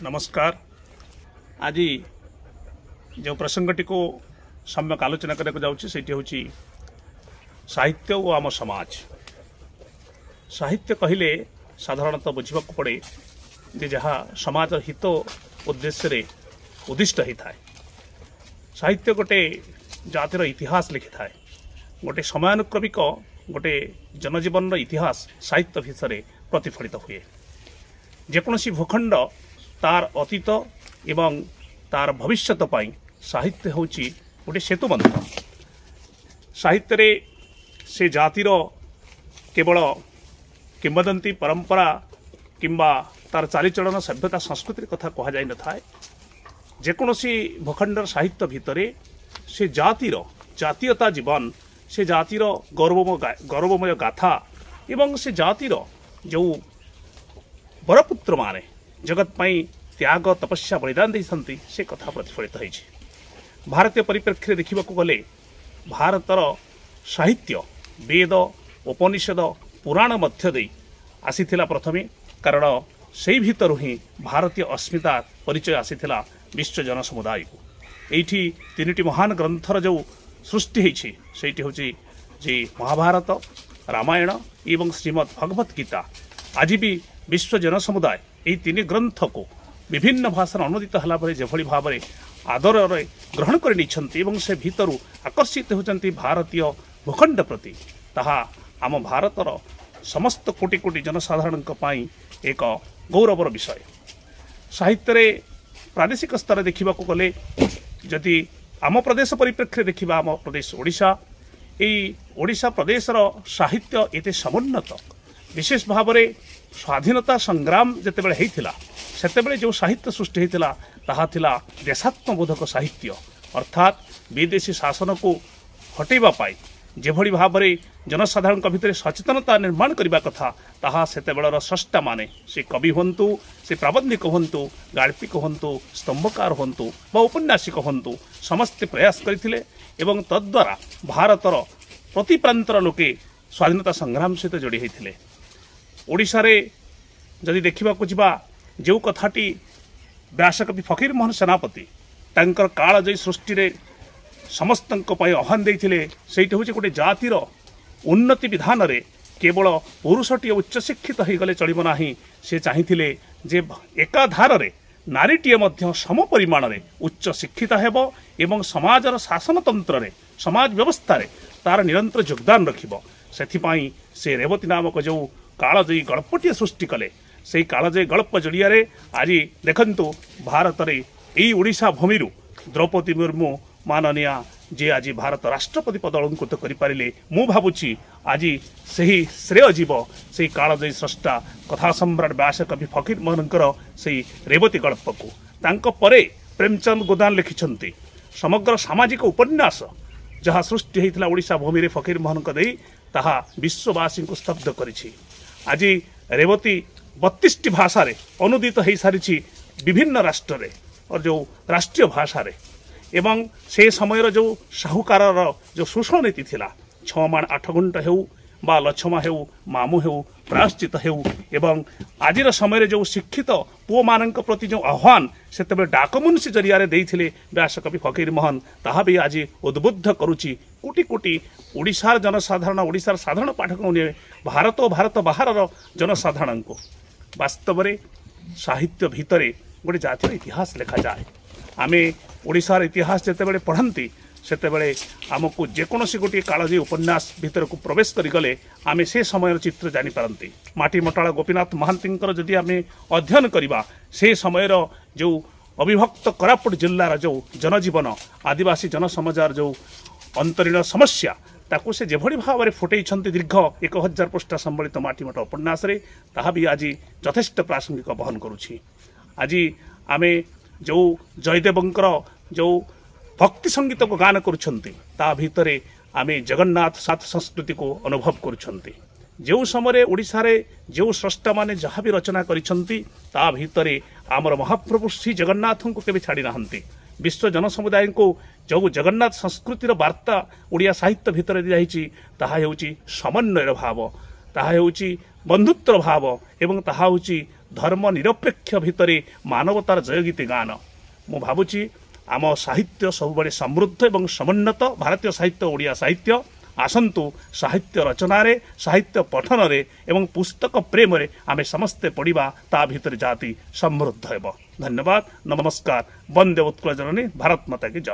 नमस्कार। आज जो प्रसंगटी को सम्यक आलोचना करने जाऊँगी हूँ साहित्य और आम समाज। साहित्य कहले साधारणतः बुझा पड़े जे जहाँ समाज हित उद्देश्य रे उद्दिष्ट होता है। साहित्य गोटे जातिर इतिहास लिखि थाए, गोटे समयानुक्रमिक गोटे जनजीवन इतिहास साहित्य भितर प्रतिफलित हुए। जेकोसी भूखंड तार अतीत एवं तार भविष्यत पाई साहित्य होची गोटे सेतुबंध। साहित्य रे से जातिर केवल किंवदंती परंपरा किंबा तार चालीचलन सभ्यता संस्कृति कथा कह जाई न थाए। जेकोसी भूखंडर साहित्य भितरे से जातिर जातीयता जीवन, से जातिर गौरवमय गाथा एवं से जातिर जो बरपुत्र माने जगत पाई त्याग तपस्या बलिदान देइसंती से कथा प्रतिफलित होइछि। भारतीय परिप्रेक्षी देखा गले भारतर साहित्य वेद उपनिषद पुराण मध्य दे आसीथिला प्रथमे, कारण से भितर ही भारतीय अस्मिता परिचय आसीथिला विश्व जनसमुदाय को। एठी तीनटी महान ग्रंथर जो सृष्टि होइछि सेठी होछि जे महाभारत, रामायण एवं श्रीमद् भगवत गीता। आज भी विश्व जनसमुदाय यही तीन ग्रंथ को विभिन्न भाषा अनुदित होला परे जेभली भाव में आदर ग्रहण कर से भितर आकर्षित होती भारतीय भूखंड प्रति। ताहा आम भारतर समस्त कोटि कोटि जनसाधारण एक गौरवर विषय। साहित्य रे प्रादेशिक स्तर देखा गले जदि आम प्रदेश परिप्रेक्षी देखा आम प्रदेश ओडिशा, यही ओडिशा प्रदेशर साहित्य एते समुन्नत। विशेष भाव में स्वाधीनता संग्राम जितेबाला होता सेतेबेले जो साहित्य सृष्टि होता ताहा थिला देशात्मबोधक साहित्य, अर्थात विदेशी शासन को हटेबा पाई जेभली भाव में जनसाधारण भितर सचेतनता निर्माण करने कथा ताहा सेतेबेलर स्रष्टा माने से कवि हंतु, से प्राबंधिक हंतु, गाल्पिक हंतु, स्तंभकार हंतु बा उपन्यासिक हंतु समस्ते प्रयास करथिले एवं तद्वारा भारतर प्रति प्रांतर लोके स्वाधीनता संग्राम सहित जोड़ी होते। ओडिशा रे जदि देखा जा जो कथाटी व्यासकवि फकीर मोहन सेनापति तांकर कालजयी सृष्टि रे समस्त आह्वान देते से हूँ गोटे जातिर उन्नति विधान रे केवल पुरुषटी उच्च शिक्षित हो गले चलिब नाही। से चाहिए जे एकाधार रे नारीटीए मध्य सम परिमाण रे उच्च शिक्षित हेब एवं समाजर शासनतंत्र रे समाज व्यवस्था रे तार निरंतर योगदान रखिब। सेथिपाई से रेवती नामक जो कालजयी गल्पटीए सृष्टि कले से कालजयी गल्प जरिया आज देखंतु भारत रे यही ओडिशा भूमि द्रौपदी मुर्मू माननीय जे आज भारत राष्ट्रपति पद अलंकृत करें। मु भावुची आज से श्रेय जीव से कालजयी स्रष्टा कथा सम्राट व्यासकवि फकीर मोहनकर से रेवती गल्प को। तांको परे प्रेमचंद गोदान लिखिछंती समग्र सामाजिक उपन्यास जहाँ सृष्टि होता ओडिशा भूमि रे फकीर मोहन दे ताहा विश्ववासी को स्तब्ध करिछि। आज रेवती 32टी भाषा रे अनुदित हो सारी विभिन्न राष्ट्र रे और जो राष्ट्रीय भाषा रे एवं से समय जो साहूकार जो शोषण नीति थिला 6 माण 8 गुंट हेउ बा लछमा हेउ मामू हेउ प्रायश्चित हेउ एवं आज समय जो शिक्षित पुओ मानक प्रति जो आह्वान से डाकमुंशी जरिया देइथिले व्यासकवि फकीर मोहन ताहा भी आज उद्बुद्ध करुची कोटि कोटि ओडिशार जनसाधारण ओडिशार साधारण पाठक भारत और भारत बाहर जनसाधारण को। वास्तव में साहित्य भितरे गोटे जातिर इतिहास लिखा जाए। आमे ओडिशार इतिहास जितेबाला पढ़ती सेतेबेले आमको जेकोसी गोटे कालजयी उपन्यास भितर को प्रवेश करिगले आमे से समय चित्र जानी पारंती। माटी मटाळ गोपीनाथ महांतींकर जदि आमे अध्ययन करिबा से समय जो अविभक्त कोरापुट जिल्लार जो जनजीवन आदिवासी जनसमाजार जो अंतरीण समस्या ताकू से जेभली भाव में फुटई दीर्घ 1000 पृष्ठ संबलित माटीमटा उपन्यास रे ताहा भी आज यथेष्ट प्रासंगिक बहन करुछि। आज आमे जो जयदेवंकर जो भक्ति संगीत को गान करुछंती ता भितरे आमे जगन्नाथ साथ संस्कृति को अनुभव करुछंती। जो समय ओडिशा रे जो स्रष्टा माने जहाँ भी रचना करिछंती ता भितरे आमर महाप्रभु श्री जगन्नाथ को केबे छाड़ी नाहंती। विश्व जनसमुदाय को जो जगन्नाथ संस्कृतिर वार्ता ओडिया साहित्य भितर दी जाइछि ताहा हेउछि समन्वयर भाव, ताहा हेउछि बंधुत्व भाव एवं ताहा हेउछि धर्म निरपेक्ष भितर मानवतार जयगीति गान मु भावुची आम साहित्य सब समृद्ध एवं समुन्नत भारतीय साहित्य ओडिया साहित्य आसंतु साहित्य रचनारे साहित्य पठनरे एवं पुस्तक प्रेमरे आमे समस्ते पढ़िबा ता भितर जाति समृद्ध हेब। धन्यवाद, नमस्कार, वंदे उत्कल जननी, भारत माता की जय।